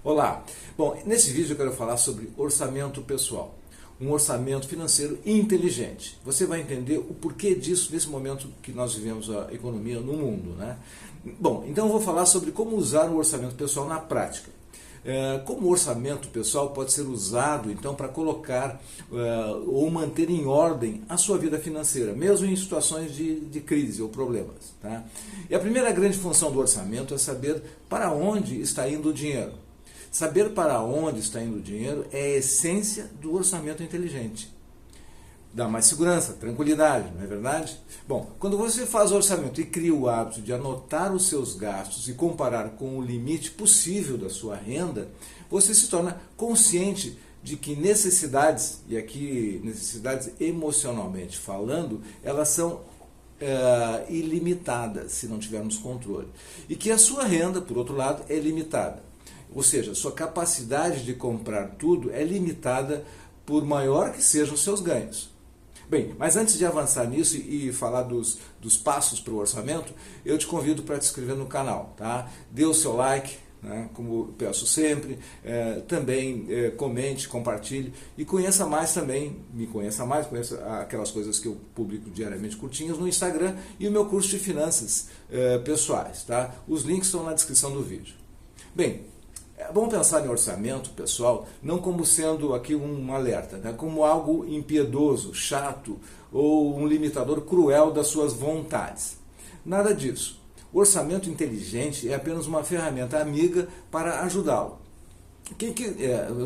Olá! Bom, nesse vídeo eu quero falar sobre orçamento pessoal. Um orçamento financeiro inteligente. Você vai entender o porquê disso nesse momento que nós vivemos a economia no mundo, né? Bom, então eu vou falar sobre como usar o orçamento pessoal na prática. Como o orçamento pessoal pode ser usado então para colocar ou manter em ordem a sua vida financeira, mesmo em situações de crise ou problemas. Tá? E a primeira grande função do orçamento é saber para onde está indo o dinheiro. Saber para onde está indo o dinheiro é a essência do orçamento inteligente. Dá mais segurança, tranquilidade, não é verdade? Bom, quando você faz o orçamento e cria o hábito de anotar os seus gastos e comparar com o limite possível da sua renda, você se torna consciente de que necessidades, e aqui necessidades emocionalmente falando, elas são ilimitadas se não tivermos controle. E que a sua renda, por outro lado, é limitada. Ou seja, sua capacidade de comprar tudo é limitada por maior que sejam os seus ganhos. Bem, mas antes de avançar nisso e falar dos passos para o orçamento, eu te convido para te inscrever no canal, tá? Dê o seu like, né, como eu peço sempre, também comente, compartilhe e conheça mais também, conheça aquelas coisas que eu publico diariamente curtinhas no Instagram e o meu curso de finanças pessoais, tá? Os links estão na descrição do vídeo. Bem, vamos pensar em orçamento pessoal não como sendo aqui um alerta, né? Como algo impiedoso, chato ou um limitador cruel das suas vontades. Nada disso. O orçamento inteligente é apenas uma ferramenta amiga para ajudá-lo.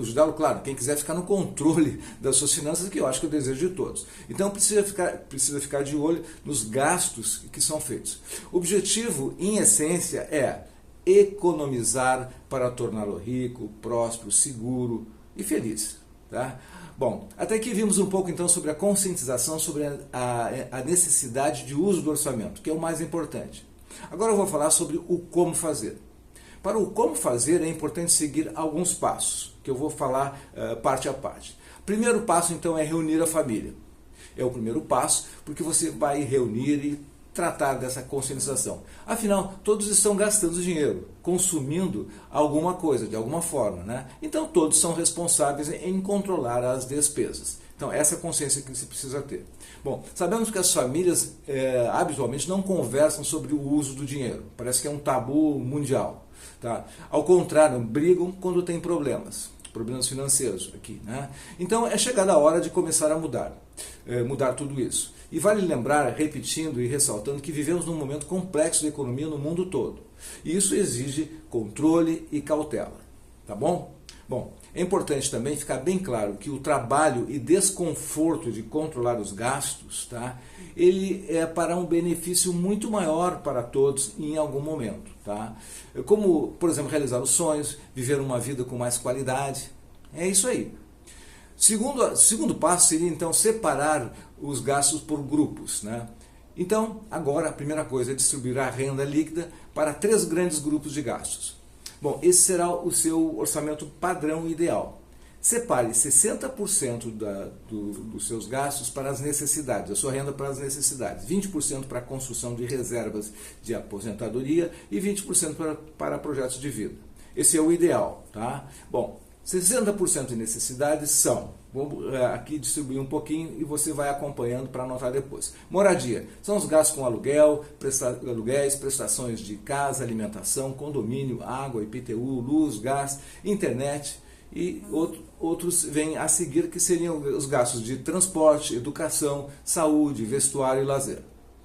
Ajudá-lo, claro, quem quiser ficar no controle das suas finanças, que eu acho que é o desejo de todos. Então precisa ficar de olho nos gastos que são feitos. O objetivo, em essência, é economizar para torná-lo rico, próspero, seguro e feliz. Tá? Bom, até aqui vimos um pouco então sobre a conscientização sobre a necessidade de uso do orçamento, que é o mais importante. Agora eu vou falar sobre o como fazer. Para o como fazer é importante seguir alguns passos, que eu vou falar parte a parte. Primeiro passo então é reunir a família. É o primeiro passo porque você vai reunir e tratar dessa conscientização. Afinal, todos estão gastando dinheiro, consumindo alguma coisa, de alguma forma, né? Então todos são responsáveis em controlar as despesas. Então essa é a consciência que se precisa ter. Bom, sabemos que as famílias habitualmente não conversam sobre o uso do dinheiro. Parece que é um tabu mundial. Tá? Ao contrário, brigam quando tem problemas financeiros aqui, né? Então é chegada a hora de começar a mudar tudo isso. E vale lembrar, repetindo e ressaltando, que vivemos num momento complexo da economia no mundo todo. E isso exige controle e cautela. Tá bom? Bom, é importante também ficar bem claro que o trabalho e desconforto de controlar os gastos, tá? Ele é para um benefício muito maior para todos em algum momento. Tá? Como, por exemplo, realizar os sonhos, viver uma vida com mais qualidade. É isso aí. Segundo passo seria então separar os gastos por grupos, né? Então, agora a primeira coisa é distribuir a renda líquida para 3 grandes grupos de gastos. Bom, esse será o seu orçamento padrão ideal. Separe 60% dos seus gastos para as necessidades, a sua renda para as necessidades, 20% para a construção de reservas de aposentadoria e 20% para projetos de vida. Esse é o ideal, tá? Bom, 60% de necessidades são, vou aqui distribuir um pouquinho e você vai acompanhando para anotar depois. Moradia, são os gastos com aluguéis, prestações de casa, alimentação, condomínio, água, IPTU, luz, gás, internet e outros vêm a seguir que seriam os gastos de transporte, educação, saúde, vestuário e lazer.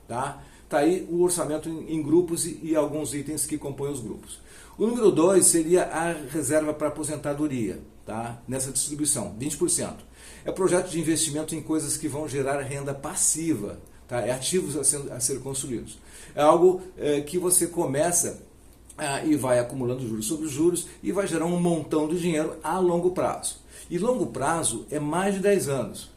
Tá? Tá aí o orçamento em grupos e alguns itens que compõem os grupos. O número 2 seria a reserva para aposentadoria, tá? Nessa distribuição, 20%. É projeto de investimento em coisas que vão gerar renda passiva, tá? É ativos a ser construídos. É algo que você começa e vai acumulando juros sobre juros e vai gerar um montão de dinheiro a longo prazo. E longo prazo é mais de 10 anos.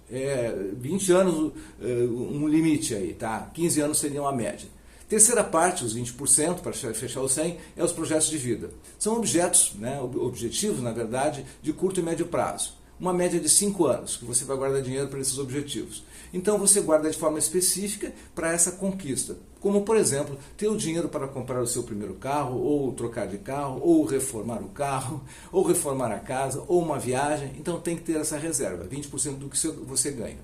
20 anos um limite aí, tá? 15 anos seriam a média. Terceira parte, os 20%, para fechar o 100, os projetos de vida. São objetivos, na verdade, de curto e médio prazo. uma média de 5 anos, que você vai guardar dinheiro para esses objetivos. Então você guarda de forma específica para essa conquista. Como, por exemplo, ter o dinheiro para comprar o seu primeiro carro, ou trocar de carro, ou reformar o carro, ou reformar a casa, ou uma viagem. Então tem que ter essa reserva, 20% do que você ganha.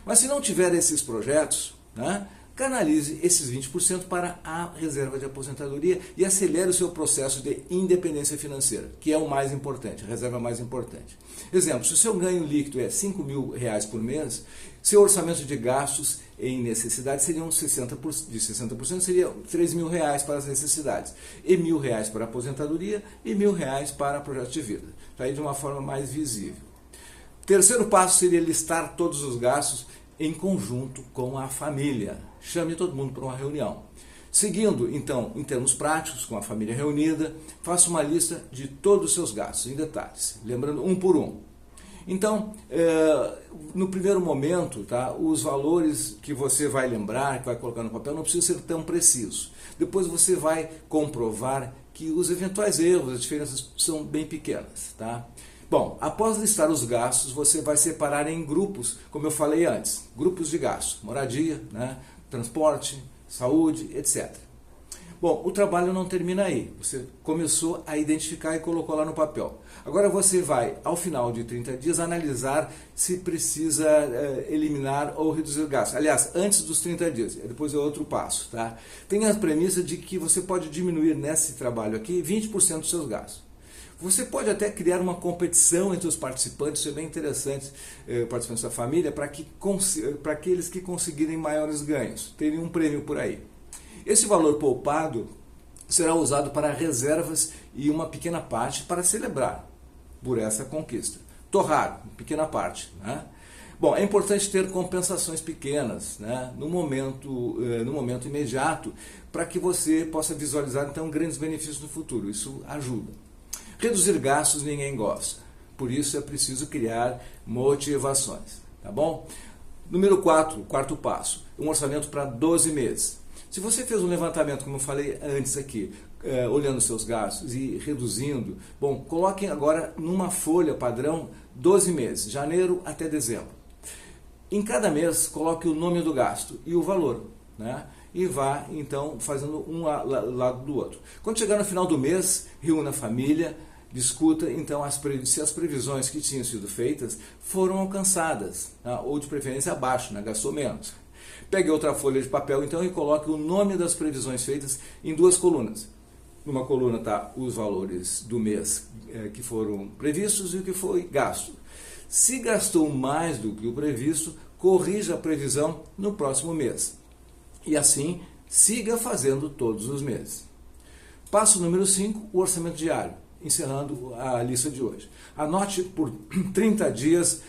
Mas se não tiver esses projetos, né, canalize esses 20% para a reserva de aposentadoria e acelere o seu processo de independência financeira, que é o mais importante, a reserva mais importante. Exemplo, se o seu ganho líquido é R$5.000 por mês, seu orçamento de gastos em necessidades seriam 60%, seria R$3.000 para as necessidades, e R$1.000 para a aposentadoria e R$1.000 para projeto de vida. Está aí de uma forma mais visível. Terceiro passo seria listar todos os gastos em conjunto com a família. Chame todo mundo para uma reunião. Seguindo, então, em termos práticos, com a família reunida, faça uma lista de todos os seus gastos, em detalhes, lembrando um por um. Então, no primeiro momento, tá, os valores que você vai lembrar, que vai colocar no papel, não precisa ser tão preciso. Depois você vai comprovar que os eventuais erros, as diferenças são bem pequenas. Tá? Bom, após listar os gastos, você vai separar em grupos, como eu falei antes, grupos de gastos, moradia, né, transporte, saúde, etc. Bom, o trabalho não termina aí, você começou a identificar e colocou lá no papel. Agora você vai, ao final de 30 dias, analisar se precisa eliminar ou reduzir gastos. Aliás, antes dos 30 dias, depois é outro passo. Tá? Tem a premissa de que você pode diminuir nesse trabalho aqui 20% dos seus gastos. Você pode até criar uma competição entre os participantes, isso é bem interessante, participantes da família, para aqueles que conseguirem maiores ganhos, terem um prêmio por aí. Esse valor poupado será usado para reservas e uma pequena parte para celebrar por essa conquista. Torrar, pequena parte. Né? Bom, é importante ter compensações pequenas, né, no momento imediato, para que você possa visualizar então grandes benefícios no futuro. Isso ajuda. Reduzir gastos ninguém gosta, por isso é preciso criar motivações, tá bom? Número 4, quarto passo, um orçamento para 12 meses. Se você fez um levantamento, como eu falei antes aqui, olhando seus gastos e reduzindo, bom, coloquem agora numa folha padrão 12 meses, janeiro até dezembro. Em cada mês, coloque o nome do gasto e o valor, né? E vá, então, fazendo um lado do outro. Quando chegar no final do mês, reúna a família, discuta, então, se as previsões que tinham sido feitas foram alcançadas, tá? Ou de preferência abaixo, né? Gastou menos. Pegue outra folha de papel, então, e coloque o nome das previsões feitas em duas colunas. Numa coluna está os valores do mês que foram previstos e o que foi gasto. Se gastou mais do que o previsto, corrija a previsão no próximo mês. E assim, siga fazendo todos os meses. Passo número 5, o orçamento diário, encerrando a lista de hoje. Anote por 30 dias,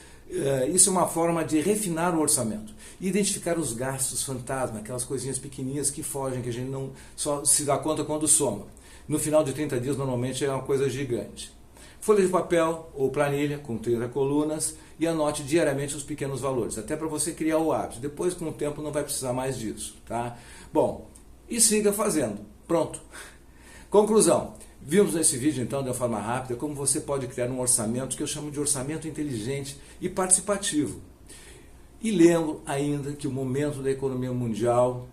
isso é uma forma de refinar o orçamento. Identificar os gastos fantasma, aquelas coisinhas pequenininhas que fogem, que a gente não só se dá conta quando soma. No final de 30 dias, normalmente, é uma coisa gigante. Folha de papel ou planilha com 30 colunas e anote diariamente os pequenos valores, até para você criar o hábito. Depois, com o tempo, não vai precisar mais disso. Tá? Bom, e siga fazendo. Pronto. Conclusão. Vimos nesse vídeo, então, de uma forma rápida, como você pode criar um orçamento que eu chamo de orçamento inteligente e participativo. E lembro ainda que o momento da economia mundial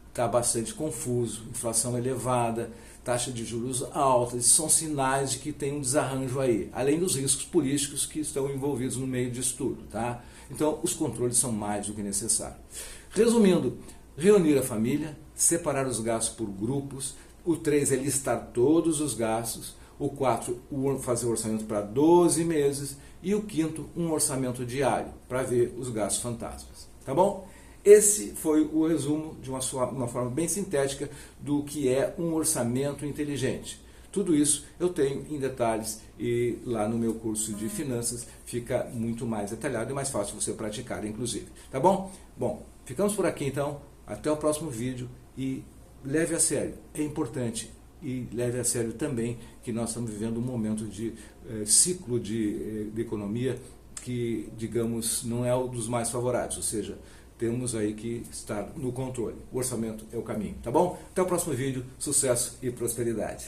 está bastante confuso, inflação elevada, taxa de juros alta, esses são sinais de que tem um desarranjo aí, além dos riscos políticos que estão envolvidos no meio disso tudo. Tá? Então, os controles são mais do que necessários. Resumindo, reunir a família, separar os gastos por grupos, o 3 é listar todos os gastos, o 4, fazer o orçamento para 12 meses e o 5º, um orçamento diário, para ver os gastos fantasmas. Tá bom? Esse foi o resumo de uma forma bem sintética do que é um orçamento inteligente. Tudo isso eu tenho em detalhes e lá no meu curso de finanças fica muito mais detalhado e mais fácil você praticar, inclusive. Tá bom? Bom, ficamos por aqui então. Até o próximo vídeo e leve a sério. É importante e leve a sério também que nós estamos vivendo um momento de ciclo de economia que, digamos, não é o dos mais favoráveis, ou seja, temos aí que estar no controle. O orçamento é o caminho, tá bom? Até o próximo vídeo, sucesso e prosperidade.